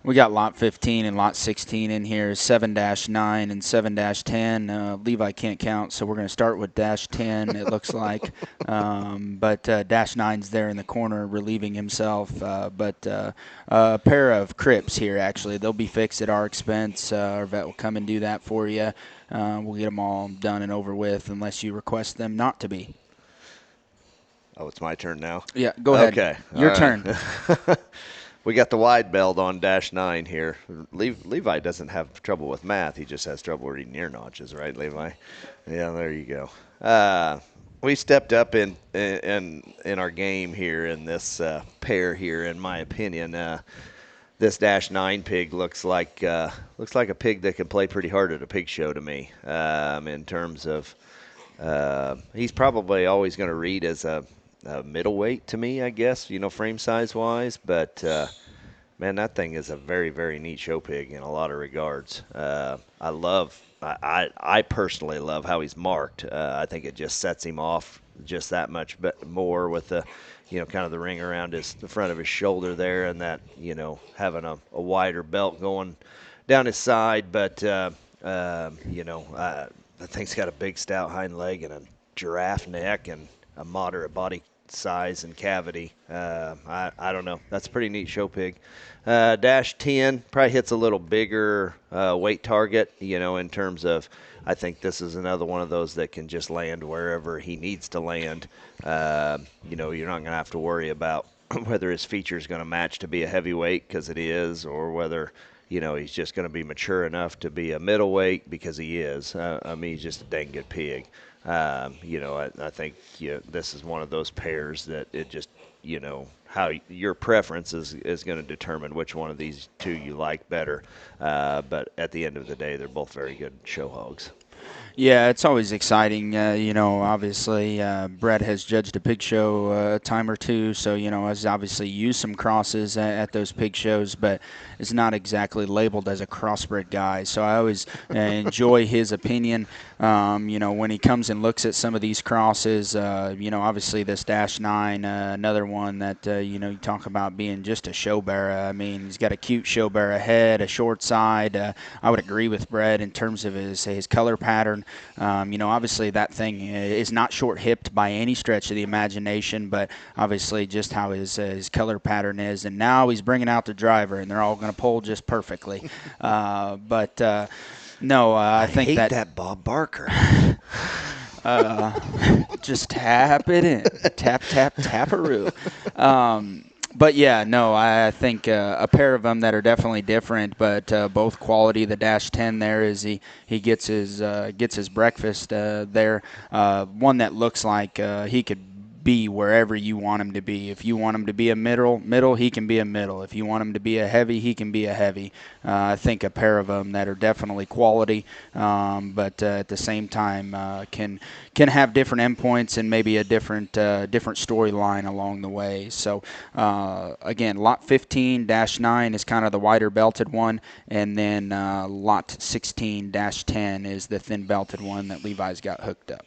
We got lot 15 and lot 16 in here, 7-9 and 7-10. Levi can't count, so we're going to start with dash 10, it looks like. But dash 9's there in the corner relieving himself. But a pair of Crips here, actually. They'll be fixed at our expense. Our vet will come and do that for you. We'll get them all done and over with unless you request them not to be. Oh, it's my turn now? Yeah, go ahead. Okay. Your turn. We got the wide belt on dash 9 here. Levi doesn't have trouble with math. He just has trouble reading ear notches, right, Levi? Yeah, there you go. We stepped up in our game here in this pair here, in my opinion. This dash 9 pig looks like a pig that can play pretty hard at a pig show to me. In terms of he's probably always going to read as a middleweight to me, I guess, frame size wise. But man, that thing is a very, very neat show pig in a lot of regards. I personally love how he's marked. I think it just sets him off just that much more with the, kind of the ring around the front of his shoulder there, and that, having a wider belt going down his side. But, the thing's got a big, stout hind leg and a giraffe neck and a moderate body size and cavity. I don't know. That's a pretty neat show pig. Dash 10 probably hits a little bigger weight target, in terms of, I think this is another one of those that can just land wherever he needs to land. You're not going to have to worry about whether his feature is going to match to be a heavyweight, because it is, or whether he's just going to be mature enough to be a middleweight, because he is. He's just a dang good pig. I think this is one of those pairs that it just, how your preference is going to determine which one of these two you like better. But at the end of the day, they're both very good show hogs. Yeah, it's always exciting. Obviously, Brett has judged a pig show a time or two, so, has obviously used some crosses at those pig shows, but is not exactly labeled as a crossbred guy. So I always enjoy his opinion. When he comes and looks at some of these crosses, obviously this dash 9, another one that, you talk about being just a show bearer. He's got a cute show bearer head, a short side. I would agree with Brett in terms of his color pattern. Obviously that thing is not short-hipped by any stretch of the imagination, but obviously just how his color pattern is. And now he's bringing out the driver, and they're all going to pull just perfectly. No, I think hate that Bob Barker. Just tap it in. Tap, tap, taparoo. But yeah, no, I think a pair of them that are definitely different, but both quality. The dash 10 there is he gets his breakfast there. One that looks like he could be wherever you want him to be. If you want him to be a middle, he can be a middle. If you want him to be a heavy, he can be a heavy. I think a pair of them that are definitely quality, but at the same time can have different endpoints and maybe a different storyline along the way. So again, lot 15-9 is kind of the wider belted one, and then lot 16-10 is the thin belted one that Levi's got hooked up.